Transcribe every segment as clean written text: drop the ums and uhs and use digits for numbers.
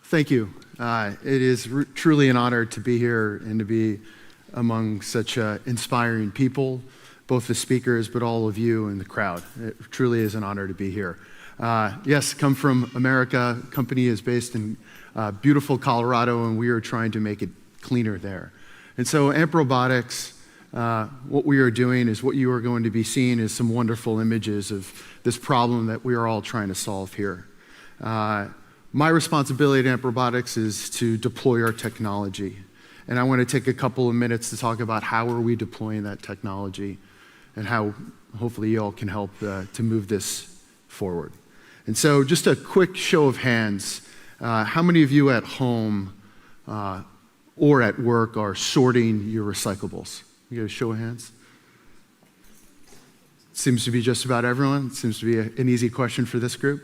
Thank you. It is truly an honor to be here and to be among such inspiring people, both the speakers, but all of you in the crowd. It truly is an honor to be here. Yes, come from America. Company is based in beautiful Colorado, and we are trying to make it cleaner there. And so AMP Robotics, what we are doing is what you are going to be seeing is some wonderful images of this problem that we are all trying to solve here. My responsibility at AMP Robotics is to deploy our technology. And I want to take a couple of minutes to talk about how are we deploying that technology and how hopefully you all can help to move this forward. And so just a quick show of hands. How many of you at home or at work are sorting your recyclables? You got a show of hands? Seems to be just about everyone. It seems to be an easy question for this group.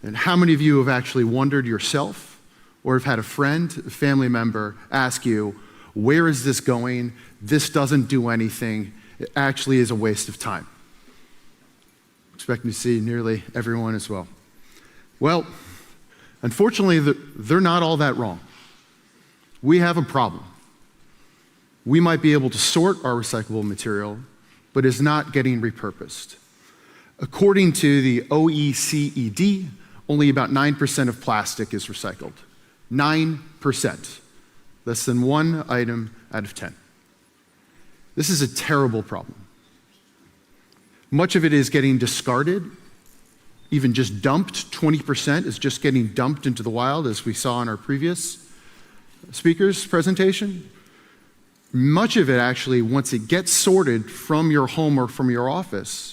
And how many of you have actually wondered yourself or have had a friend, a family member ask you, where is this going? This doesn't do anything. It actually is a waste of time. Expecting to see nearly everyone as well. Well, unfortunately, they're not all that wrong. We have a problem. We might be able to sort our recyclable material, but it's not getting repurposed. According to the OECD, only about 9% of plastic is recycled. 9%. Less than one item out of 10. This is a terrible problem. Much of it is getting discarded, even just dumped. 20% is just getting dumped into the wild, as we saw in our previous speaker's presentation. Much of it actually, once it gets sorted from your home or from your office,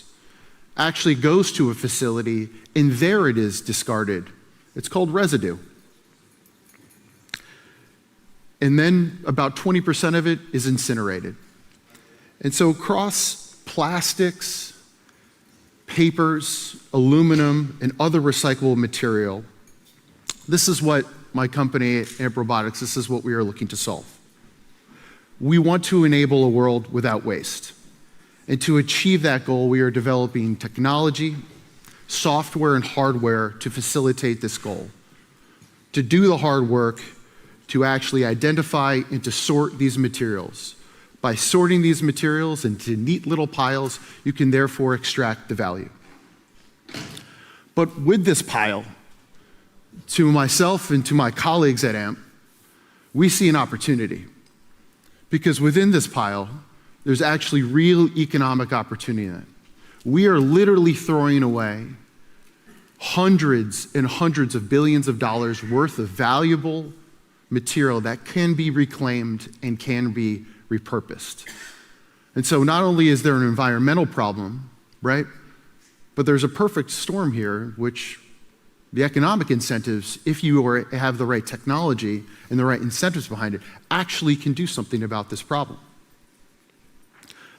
actually goes to a facility, and there it is discarded. It's called residue. And then about 20% of it is incinerated. And so across plastics, papers, aluminum, and other recyclable material, this is what my company, AMP Robotics, this is what we are looking to solve. We want to enable a world without waste. And to achieve that goal, we are developing technology, software, and hardware to facilitate this goal. To do the hard work, to actually identify and to sort these materials. By sorting these materials into neat little piles, you can therefore extract the value. But with this pile, to myself and to my colleagues at AMP, we see an opportunity. Because within this pile, there's actually real economic opportunity in it. We are literally throwing away hundreds and hundreds of billions of dollars worth of valuable material that can be reclaimed and can be repurposed. And so not only is there an environmental problem, right, but there's a perfect storm here, which the economic incentives, if you have the right technology and the right incentives behind it, actually can do something about this problem.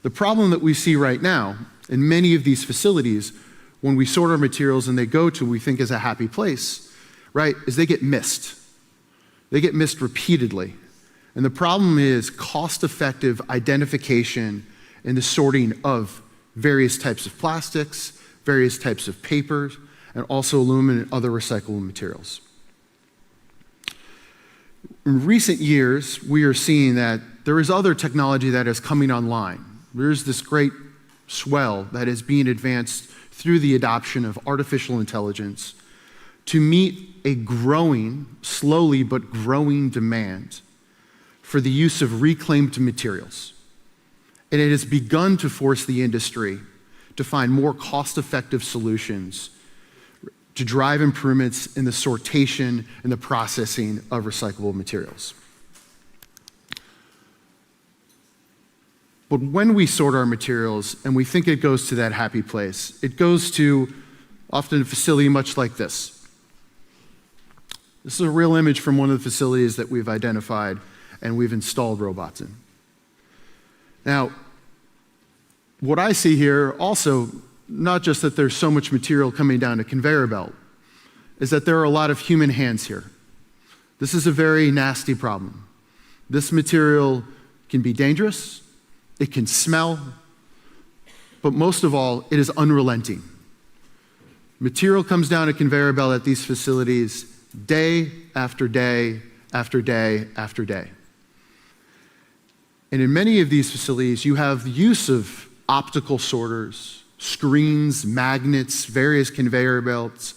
The problem that we see right now in many of these facilities, when we sort our materials and they go to what we think is a happy place, right, is they get missed. They get missed repeatedly. And the problem is cost-effective identification and the sorting of various types of plastics, various types of papers, and also aluminum and other recyclable materials. In recent years, we are seeing that there is other technology that is coming online. There's this great swell that is being advanced through the adoption of artificial intelligence to meet a growing, slowly but growing demand for the use of reclaimed materials. And it has begun to force the industry to find more cost-effective solutions to drive improvements in the sortation and the processing of recyclable materials. But when we sort our materials and we think it goes to that happy place, it goes to often a facility much like this. This is a real image from one of the facilities that we've identified and we've installed robots in. Now, what I see here also, not just that there's so much material coming down a conveyor belt, is that there are a lot of human hands here. This is a very nasty problem. This material can be dangerous, it can smell, but most of all, it is unrelenting. Material comes down a conveyor belt at these facilities, day after day after day after day. And in many of these facilities, you have the use of optical sorters, screens, magnets, various conveyor belts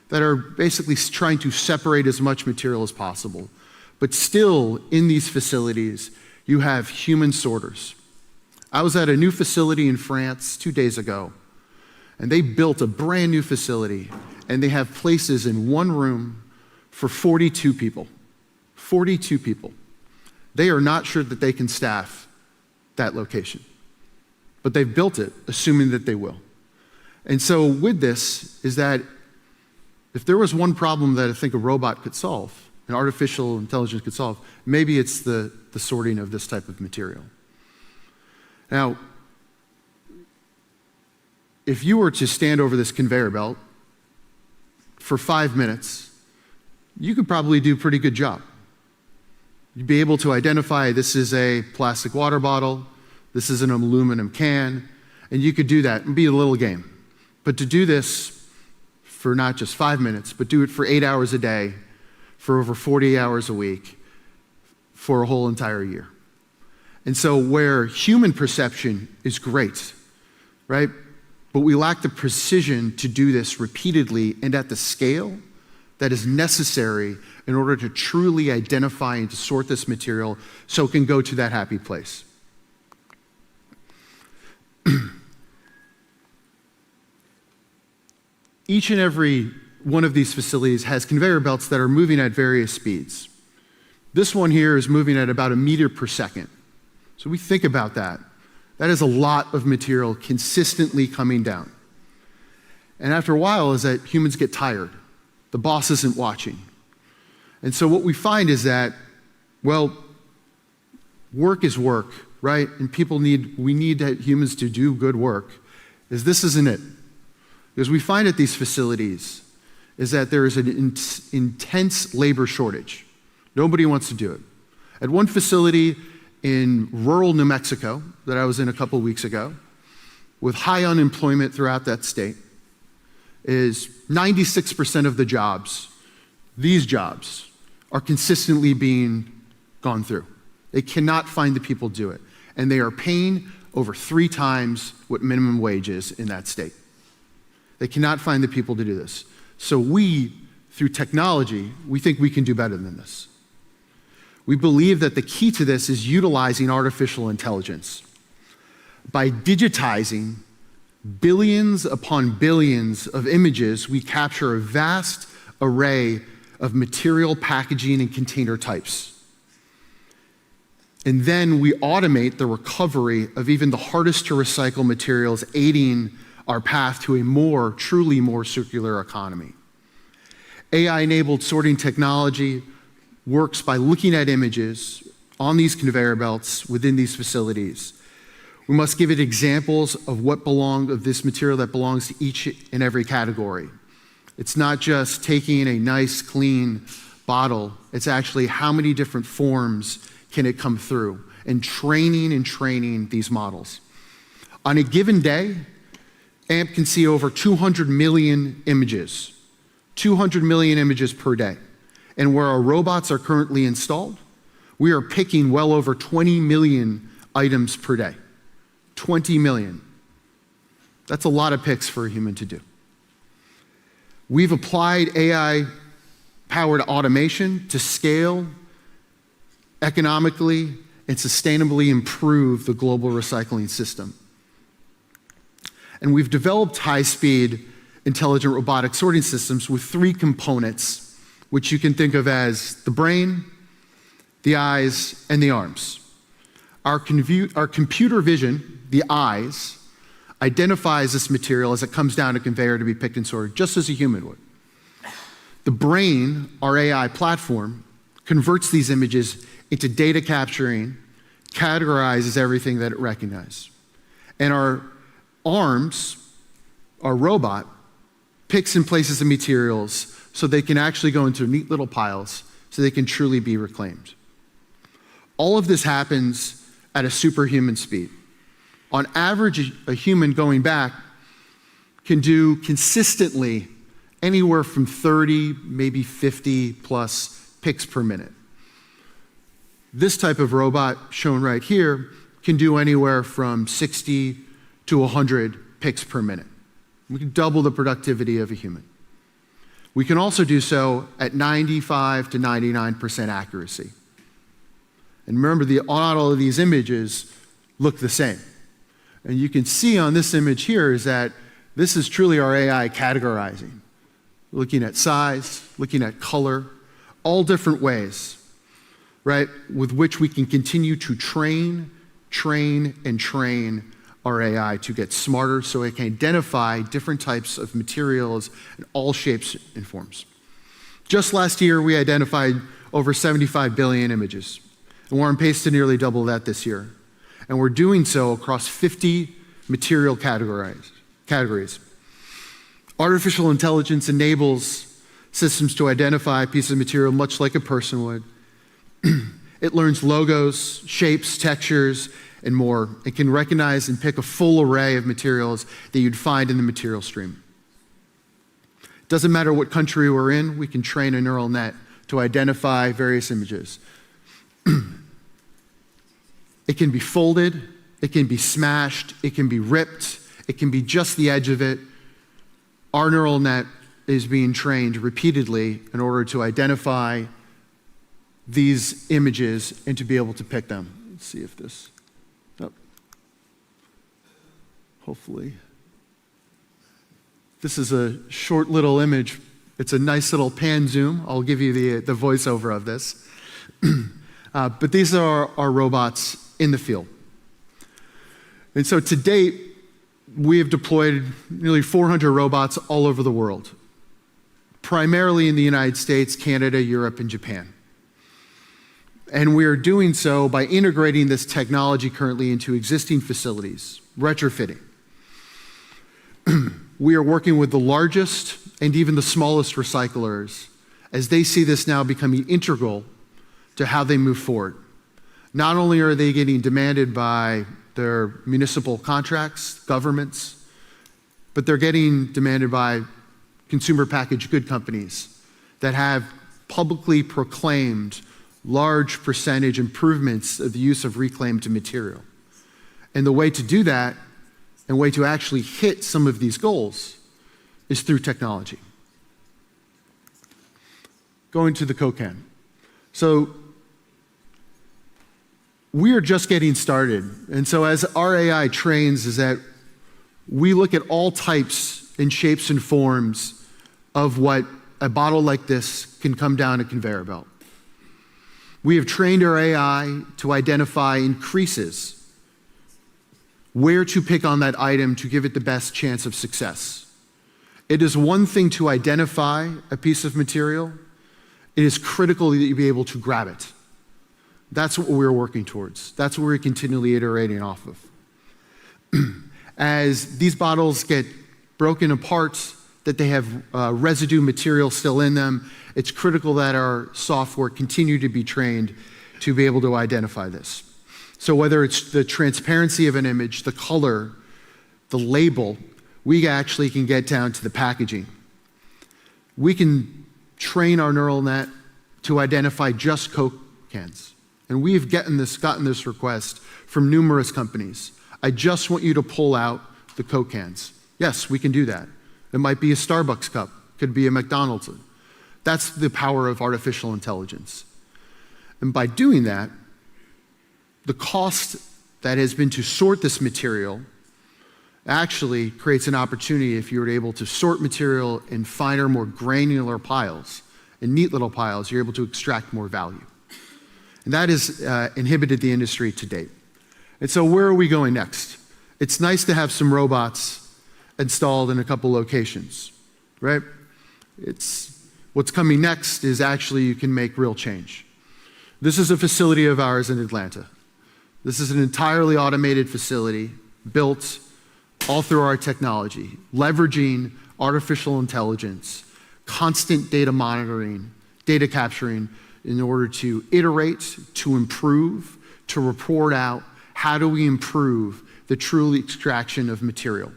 that are basically trying to separate as much material as possible. But still, in these facilities, you have human sorters. I was at a new facility in France 2 days ago, and they built a brand new facility, and they have places in one room for 42 people. 42 people. They are not sure that they can staff that location, but they've built it, assuming that they will. And so with this is that if there was one problem that I think a robot could solve, an artificial intelligence could solve, maybe it's the sorting of this type of material. Now, if you were to stand over this conveyor belt for 5 minutes, you could probably do a pretty good job. You'd be able to identify this is a plastic water bottle, this is an aluminum can, and you could do that and be a little game. But to do this for not just 5 minutes, but do it for 8 hours a day, for over 40 hours a week, for a whole entire year. And so where human perception is great, right? But we lack the precision to do this repeatedly and at the scale that is necessary in order to truly identify and to sort this material so it can go to that happy place. Each and every one of these facilities has conveyor belts that are moving at various speeds. This one here is moving at about 1 meter per second. So we think about that. That is a lot of material consistently coming down. And after a while is that humans get tired. The boss isn't watching. And so what we find is that, well, work is work, right? And we need humans to do good work. This isn't it. Because we find at these facilities is that there is an intense labor shortage. Nobody wants to do it. At one facility in rural New Mexico that I was in a couple weeks ago, with high unemployment throughout that state, is 96% of the jobs, these jobs, are consistently being gone through. They cannot find the people to do it. And they are paying over 3 times what minimum wage is in that state. They cannot find the people to do this. So we, through technology, we think we can do better than this. We believe that the key to this is utilizing artificial intelligence. By digitizing billions upon billions of images, we capture a vast array of material packaging and container types. And then we automate the recovery of even the hardest to recycle materials, aiding our path to a truly more circular economy. AI-enabled sorting technology works by looking at images on these conveyor belts within these facilities. We must give it examples of this material that belongs to each and every category. It's not just taking a nice, clean bottle. It's actually how many different forms can it come through, and training these models. On a given day, AMP can see over 200 million images, 200 million images per day. And where our robots are currently installed, we are picking well over 20 million items per day. 20 million. That's a lot of picks for a human to do. We've applied AI-powered automation to scale economically and sustainably improve the global recycling system. And we've developed high-speed intelligent robotic sorting systems with 3 components, which you can think of as the brain, the eyes, and the arms. Our computer vision, the eyes, identifies this material as it comes down a conveyor to be picked and sorted, just as a human would. The brain, our AI platform, converts these images into data capturing, categorizes everything that it recognizes. And our arms, our robot, picks and places the materials so they can actually go into neat little piles so they can truly be reclaimed. All of this happens at a superhuman speed. On average, a human going back can do consistently anywhere from 30, maybe 50 plus picks per minute. This type of robot, shown right here, can do anywhere from 60 to 100 picks per minute. We can double the productivity of a human. We can also do so at 95 to 99% accuracy. And remember, not all of these images look the same. And you can see on this image here is that this is truly our AI categorizing, looking at size, looking at color, all different ways, right, with which we can continue to train our AI to get smarter so it can identify different types of materials in all shapes and forms. Just last year, we identified over 75 billion images, and we're on pace to nearly double that this year. And we're doing so across 50 material categories. Artificial intelligence enables systems to identify a piece of material much like a person would. It learns logos, shapes, textures, and more. It can recognize and pick a full array of materials that you'd find in the material stream. It doesn't matter what country we're in, we can train a neural net to identify various images. It can be folded, it can be smashed, it can be ripped, it can be just the edge of it. Our neural net is being trained repeatedly in order to identify these images and to be able to pick them. Let's see if this, hopefully. This is a short little image. It's a nice little pan zoom. I'll give you the voiceover of this. But these are our robots in the field. And so to date, we have deployed nearly 400 robots all over the world, primarily in the United States, Canada, Europe, and Japan. And we are doing so by integrating this technology currently into existing facilities, retrofitting. We are working with the largest and even the smallest recyclers as they see this now becoming integral to how they move forward. Not only are they getting demanded by their municipal contracts, governments, but they're getting demanded by consumer packaged good companies that have publicly proclaimed large percentage improvements of the use of reclaimed material. And the way to do that, and way to actually hit some of these goals, is through technology. Going to the Coke can. So we are just getting started. And so as our AI trains is that we look at all types and shapes and forms of what a bottle like this can come down a conveyor belt. We have trained our AI to identify increases, where to pick on that item to give it the best chance of success. It is one thing to identify a piece of material. It is critical that you be able to grab it. That's what we're working towards. That's what we're continually iterating off of. As these bottles get broken apart, that they have residue material still in them, it's critical that our software continue to be trained to be able to identify this. So whether it's the transparency of an image, the color, the label, we actually can get down to the packaging. We can train our neural net to identify just Coke cans. And we've gotten this request from numerous companies. I just want you to pull out the Coke cans. Yes, we can do that. It might be a Starbucks cup, could be a McDonald's. That's the power of artificial intelligence. And by doing that, the cost that has been to sort this material actually creates an opportunity if you were able to sort material in finer, more granular piles, in neat little piles, you're able to extract more value. And that has inhibited the industry to date. And so where are we going next? It's nice to have some robots installed in a couple locations, right? What's coming next is actually you can make real change. This is a facility of ours in Atlanta. This is an entirely automated facility built all through our technology, leveraging artificial intelligence, constant data monitoring, data capturing in order to iterate, to improve, to report out how do we improve the true extraction of material.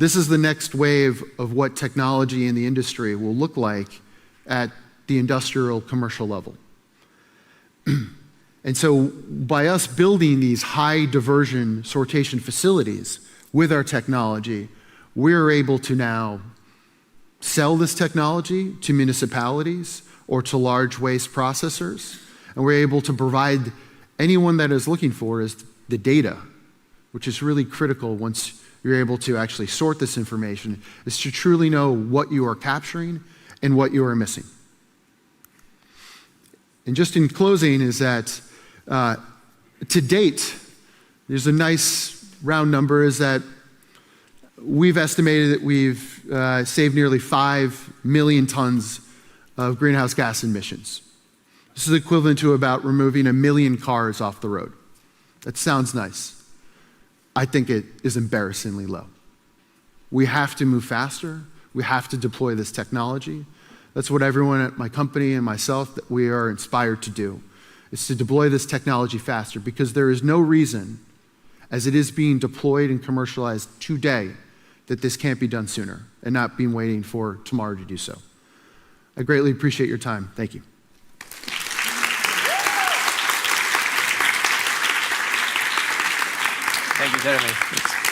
This is the next wave of what technology in the industry will look like at the industrial commercial level. And so by us building these high diversion sortation facilities with our technology, we're able to now sell this technology to municipalities or to large waste processors, and we're able to provide anyone that is looking for is the data, which is really critical once you're able to actually sort this information, is to truly know what you are capturing and what you are missing. And just in closing is that to date, there's a nice round number is that we've estimated that we've saved nearly 5 million tons of greenhouse gas emissions. This is equivalent to about removing 1 million cars off the road. That sounds nice. I think it is embarrassingly low. We have to move faster. We have to deploy this technology. That's what everyone at my company and myself that we are inspired to do, is to deploy this technology faster, because there is no reason, as it is being deployed and commercialized today, that this can't be done sooner and not being waiting for tomorrow to do so. I greatly appreciate your time. Thank you. Thank you, Jeremy.